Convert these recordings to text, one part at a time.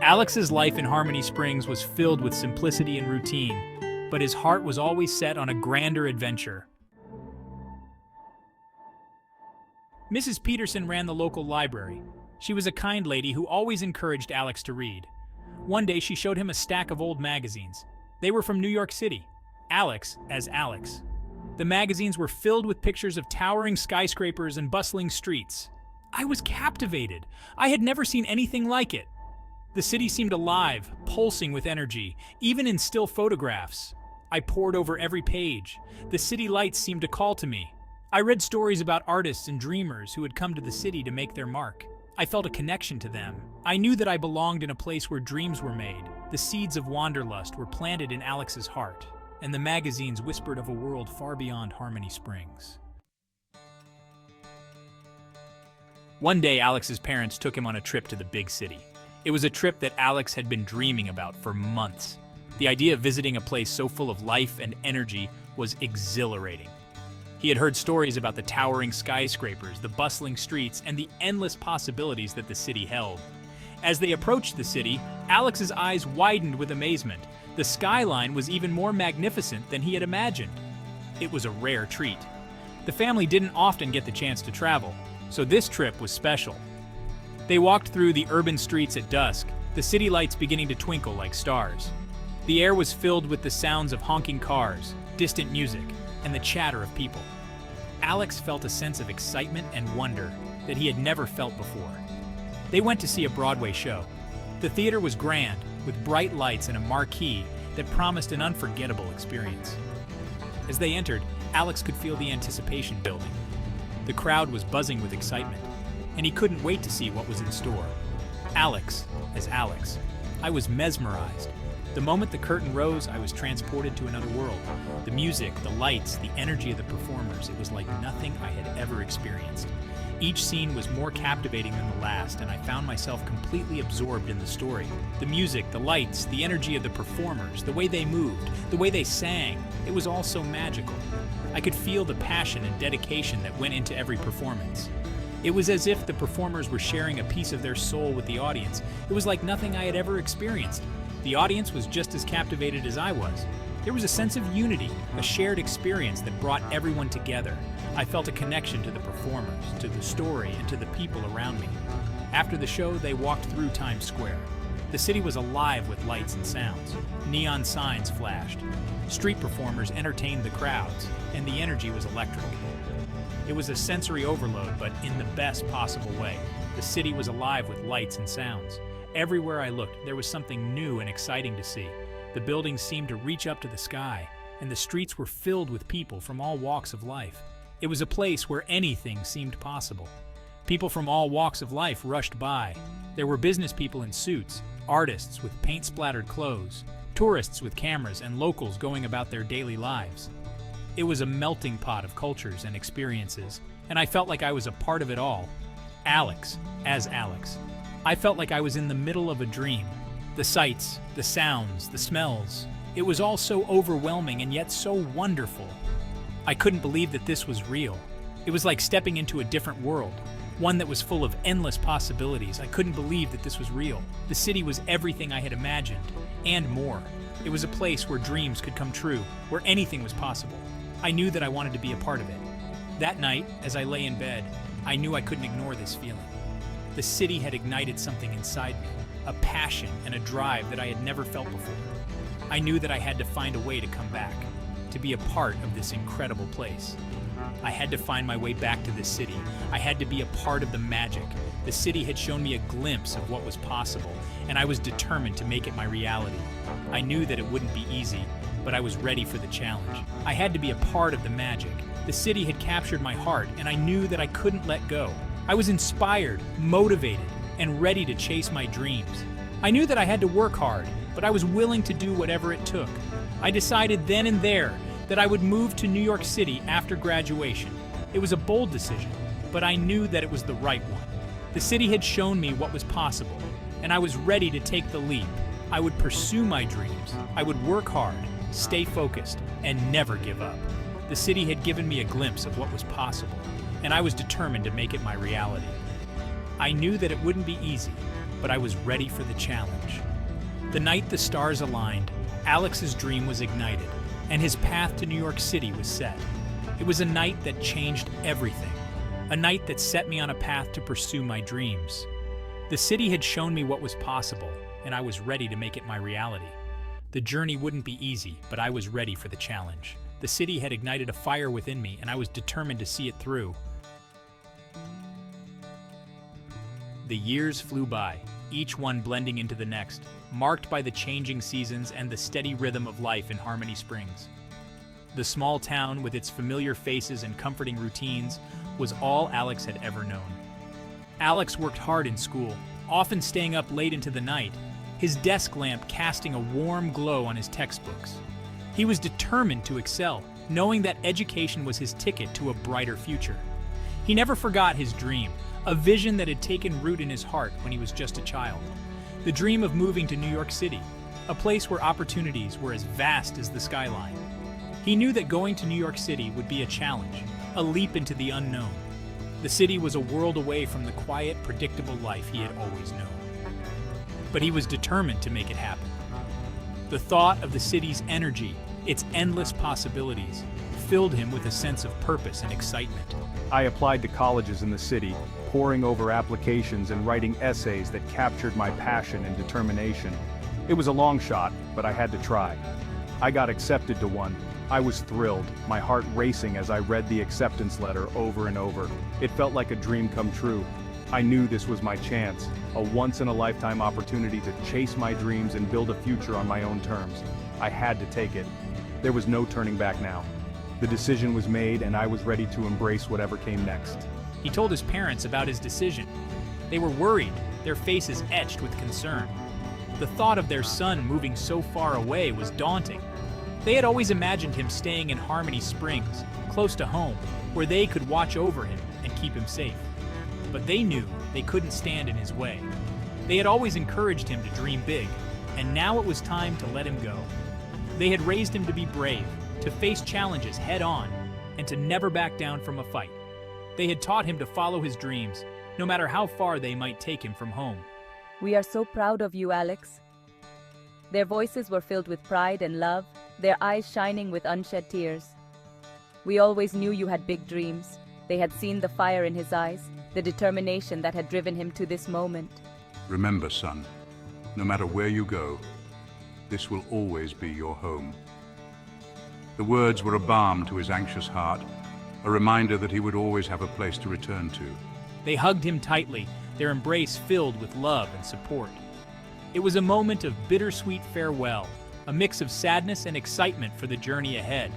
Alex's life in Harmony Springs was filled with simplicity and routine, but his heart was always set on a grander adventure. Mrs. Peterson ran the local library. She was a kind lady who always encouraged Alex to read. One day she showed him a stack of old magazines. They were from New York City. Alex as Alex. The magazines were filled with pictures of towering skyscrapers and bustling streets. I was captivated. I had never seen anything like it. The city seemed alive, pulsing with energy, even in still photographs. I pored over every page. The city lights seemed to call to me. I read stories about artists and dreamers who had come to the city to make their mark. I felt a connection to them. I knew that I belonged in a place where dreams were made. The seeds of wanderlust were planted in Alex's heart, and the magazines whispered of a world far beyond Harmony Springs. One day, Alex's parents took him on a trip to the big city. It was a trip that Alex had been dreaming about for months. The idea of visiting a place so full of life and energy was exhilarating. He had heard stories about the towering skyscrapers, the bustling streets, and the endless possibilities that the city held. As they approached the city, Alex's eyes widened with amazement. The skyline was even more magnificent than he had imagined. It was a rare treat. The family didn't often get the chance to travel, so this trip was special. They walked through the urban streets at dusk, the city lights beginning to twinkle like stars. The air was filled with the sounds of honking cars, distant music, and the chatter of people. Alex felt a sense of excitement and wonder that he had never felt before. They went to see a Broadway show. The theater was grand, with bright lights and a marquee that promised an unforgettable experience. As they entered, Alex could feel the anticipation building. The crowd was buzzing with excitement, and he couldn't wait to see what was in store. Alex as Alex. I was mesmerized. The moment the curtain rose, I was transported to another world. The music, the lights, the energy of the performers, it was like nothing I had ever experienced. Each scene was more captivating than the last, and I found myself completely absorbed in the story. The music, the lights, the energy of the performers, the way they moved, the way they sang, it was all so magical. I could feel the passion and dedication that went into every performance. It was as if the performers were sharing a piece of their soul with the audience. It was like nothing I had ever experienced. The audience was just as captivated as I was. There was a sense of unity, a shared experience that brought everyone together. I felt a connection to the performers, to the story, and to the people around me. After the show, they walked through Times Square. The city was alive with lights and sounds. Neon signs flashed. Street performers entertained the crowds, and the energy was electric. It was a sensory overload, but in the best possible way. The city was alive with lights and sounds. Everywhere I looked, there was something new and exciting to see. The buildings seemed to reach up to the sky, and the streets were filled with people from all walks of life. It was a place where anything seemed possible. People from all walks of life rushed by. There were business people in suits, artists with paint-splattered clothes, tourists with cameras, and locals going about their daily lives. It was a melting pot of cultures and experiences, and I felt like I was a part of it all. Alex as Alex. I felt like I was in the middle of a dream. The sights, the sounds, the smells. It was all so overwhelming and yet so wonderful. I couldn't believe that this was real. It was like stepping into a different world, one that was full of endless possibilities. I couldn't believe that this was real. The city was everything I had imagined, and more. It was a place where dreams could come true, where anything was possible. I knew that I wanted to be a part of it. That night, as I lay in bed, I knew I couldn't ignore this feeling. The city had ignited something inside me, a passion and a drive that I had never felt before. I knew that I had to find a way to come back, to be a part of this incredible place. I had to find my way back to this city. I had to be a part of the magic. The city had shown me a glimpse of what was possible, and I was determined to make it my reality. I knew that it wouldn't be easy, but I was ready for the challenge. I had to be a part of the magic. The city had captured my heart, and I knew that I couldn't let go. I was inspired, motivated, and ready to chase my dreams. I knew that I had to work hard, but I was willing to do whatever it took. I decided then and there that I would move to New York City after graduation. It was a bold decision, but I knew that it was the right one. The city had shown me what was possible, and I was ready to take the leap. I would pursue my dreams. I would work hard, stay focused, and never give up. The city had given me a glimpse of what was possible, and I was determined to make it my reality. I knew that it wouldn't be easy, but I was ready for the challenge. The night the stars aligned, Alex's dream was ignited, and his path to New York City was set. It was a night that changed everything, a night that set me on a path to pursue my dreams. The city had shown me what was possible, and I was ready to make it my reality. The journey wouldn't be easy, but I was ready for the challenge. The city had ignited a fire within me, and I was determined to see it through. The years flew by, each one blending into the next, marked by the changing seasons and the steady rhythm of life in Harmony Springs. The small town, with its familiar faces and comforting routines, was all Alex had ever known. Alex worked hard in school, often staying up late into the night, his desk lamp casting a warm glow on his textbooks. He was determined to excel, knowing that education was his ticket to a brighter future. He never forgot his dream, a vision that had taken root in his heart when he was just a child. The dream of moving to New York City, a place where opportunities were as vast as the skyline. He knew that going to New York City would be a challenge, a leap into the unknown. The city was a world away from the quiet, predictable life he had always known. But he was determined to make it happen. The thought of the city's energy, its endless possibilities, filled him with a sense of purpose and excitement. I applied to colleges in the city, poring over applications and writing essays that captured my passion and determination. It was a long shot, but I had to try. I got accepted to one. I was thrilled, my heart racing as I read the acceptance letter over and over. It felt like a dream come true. I knew this was my chance, a once-in-a-lifetime opportunity to chase my dreams and build a future on my own terms. I had to take it. There was no turning back now. The decision was made, and I was ready to embrace whatever came next. He told his parents about his decision. They were worried, their faces etched with concern. The thought of their son moving so far away was daunting. They had always imagined him staying in Harmony Springs, close to home, where they could watch over him and keep him safe. But they knew they couldn't stand in his way. They had always encouraged him to dream big, and now it was time to let him go. They had raised him to be brave, to face challenges head-on, and to never back down from a fight. They had taught him to follow his dreams, no matter how far they might take him from home. We are so proud of you, Alex. Their voices were filled with pride and love, their eyes shining with unshed tears. We always knew you had big dreams. They had seen the fire in his eyes, the determination that had driven him to this moment. Remember, son, no matter where you go, this will always be your home. The words were a balm to his anxious heart, a reminder that he would always have a place to return to. They hugged him tightly, their embrace filled with love and support. It was a moment of bittersweet farewell, a mix of sadness and excitement for the journey ahead.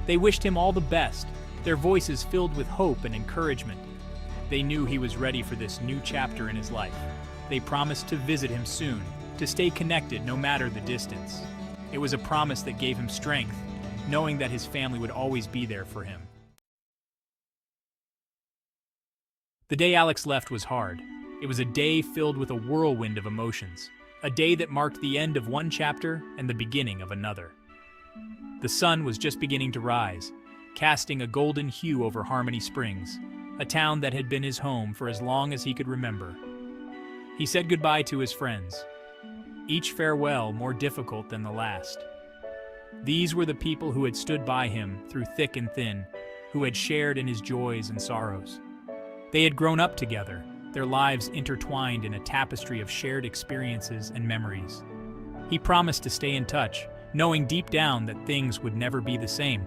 They wished him all the best, their voices filled with hope and encouragement. They knew he was ready for this new chapter in his life. They promised to visit him soon, to stay connected no matter the distance. It was a promise that gave him strength, knowing that his family would always be there for him. The day Alex left was hard. It was a day filled with a whirlwind of emotions, a day that marked the end of one chapter and the beginning of another. The sun was just beginning to rise, casting a golden hue over Harmony Springs, a town that had been his home for as long as he could remember. He said goodbye to his friends, each farewell more difficult than the last. These were the people who had stood by him through thick and thin, who had shared in his joys and sorrows. They had grown up together, their lives intertwined in a tapestry of shared experiences and memories. He promised to stay in touch, knowing deep down that things would never be the same.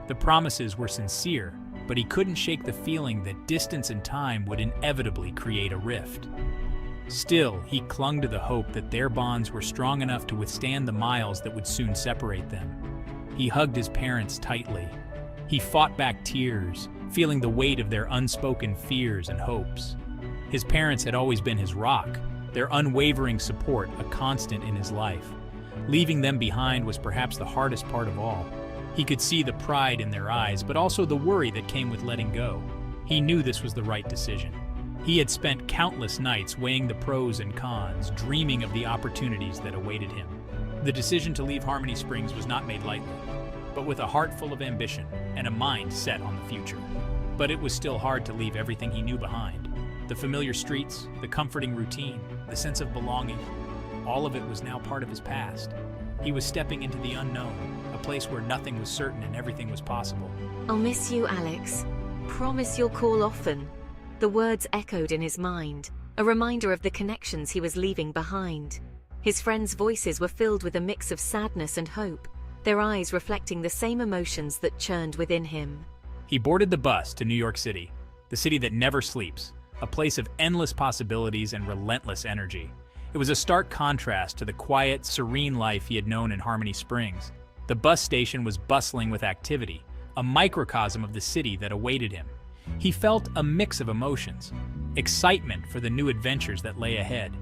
The promises were sincere, but he couldn't shake the feeling that distance and time would inevitably create a rift. Still, he clung to the hope that their bonds were strong enough to withstand the miles that would soon separate them. He hugged his parents tightly. He fought back tears, feeling the weight of their unspoken fears and hopes. His parents had always been his rock, their unwavering support a constant in his life. Leaving them behind was perhaps the hardest part of all. He could see the pride in their eyes, but also the worry that came with letting go. He knew this was the right decision. He had spent countless nights weighing the pros and cons, dreaming of the opportunities that awaited him. The decision to leave Harmony Springs was not made lightly, but with a heart full of ambition and a mind set on the future. But it was still hard to leave everything he knew behind. The familiar streets, the comforting routine, the sense of belonging, all of it was now part of his past. He was stepping into the unknown, a place where nothing was certain and everything was possible. I'll miss you, Alex. Promise you'll call often. The words echoed in his mind, a reminder of the connections he was leaving behind. His friends' voices were filled with a mix of sadness and hope, their eyes reflecting the same emotions that churned within him. He boarded the bus to New York City, the city that never sleeps, a place of endless possibilities and relentless energy. It was a stark contrast to the quiet, serene life he had known in Harmony Springs. The bus station was bustling with activity, a microcosm of the city that awaited him. He felt a mix of emotions: excitement for the new adventures that lay ahead,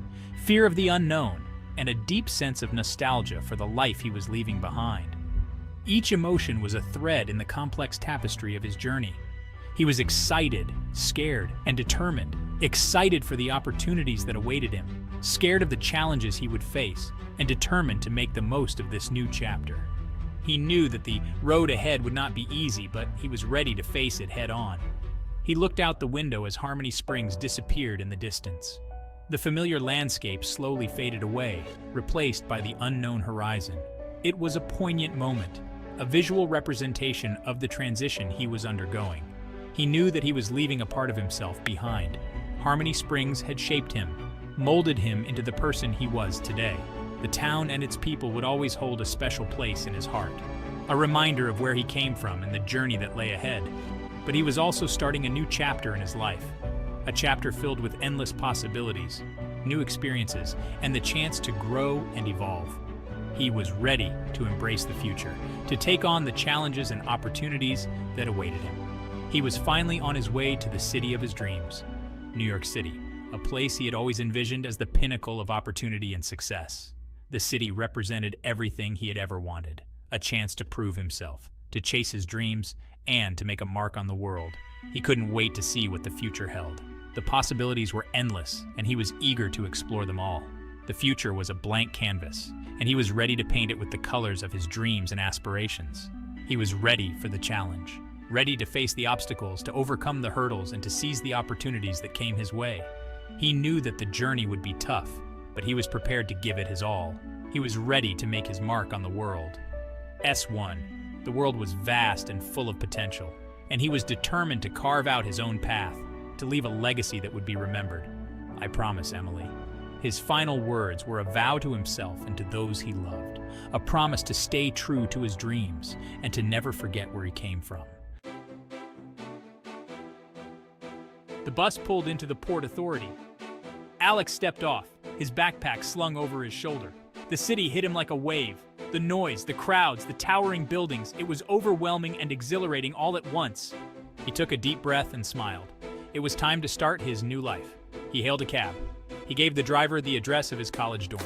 fear of the unknown, and a deep sense of nostalgia for the life he was leaving behind. Each emotion was a thread in the complex tapestry of his journey. He was excited, scared, and determined. Excited for the opportunities that awaited him, scared of the challenges he would face, and determined to make the most of this new chapter. He knew that the road ahead would not be easy, but he was ready to face it head-on. He looked out the window as Harmony Springs disappeared in the distance. The familiar landscape slowly faded away, replaced by the unknown horizon. It was a poignant moment, a visual representation of the transition he was undergoing. He knew that he was leaving a part of himself behind. Harmony Springs had shaped him, molded him into the person he was today. The town and its people would always hold a special place in his heart, a reminder of where he came from and the journey that lay ahead. But he was also starting a new chapter in his life, a chapter filled with endless possibilities, new experiences, and the chance to grow and evolve. He was ready to embrace the future, to take on the challenges and opportunities that awaited him. He was finally on his way to the city of his dreams, New York City, a place he had always envisioned as the pinnacle of opportunity and success. The city represented everything he had ever wanted: a chance to prove himself, to chase his dreams, and to make a mark on the world. He couldn't wait to see what the future held. The possibilities were endless, and he was eager to explore them all. The future was a blank canvas, and he was ready to paint it with the colors of his dreams and aspirations. He was ready for the challenge, ready to face the obstacles, to overcome the hurdles, and to seize the opportunities that came his way. He knew that the journey would be tough, but he was prepared to give it his all. He was ready to make his mark on the world. S1. The world was vast and full of potential, and he was determined to carve out his own path, to leave a legacy that would be remembered. I promise, Emily. His final words were a vow to himself and to those he loved, a promise to stay true to his dreams and to never forget where he came from. The bus pulled into the Port Authority. Alex stepped off, his backpack slung over his shoulder. The city hit him like a wave. The noise, the crowds, the towering buildings, it was overwhelming and exhilarating all at once. He took a deep breath and smiled. It was time to start his new life. He hailed a cab. He gave the driver the address of his college dorm.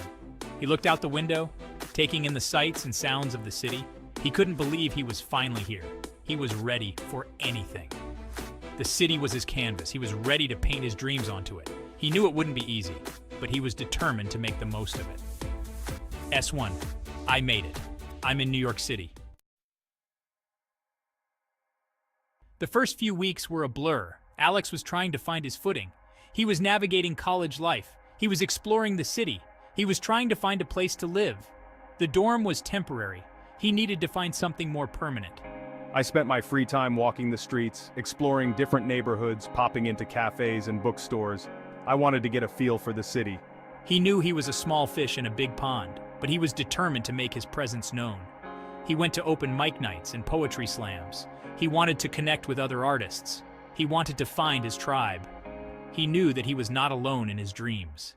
He looked out the window, taking in the sights and sounds of the city. He couldn't believe he was finally here. He was ready for anything. The city was his canvas. He was ready to paint his dreams onto it. He knew it wouldn't be easy, but he was determined to make the most of it. S1. I made it. I'm in New York City. The first few weeks were a blur. Alex was trying to find his footing. He was navigating college life. He was exploring the city. He was trying to find a place to live. The dorm was temporary. He needed to find something more permanent. I spent my free time walking the streets, exploring different neighborhoods, popping into cafes and bookstores. I wanted to get a feel for the city. He knew he was a small fish in a big pond, but he was determined to make his presence known. He went to open mic nights and poetry slams. He wanted to connect with other artists. He wanted to find his tribe. He knew that he was not alone in his dreams.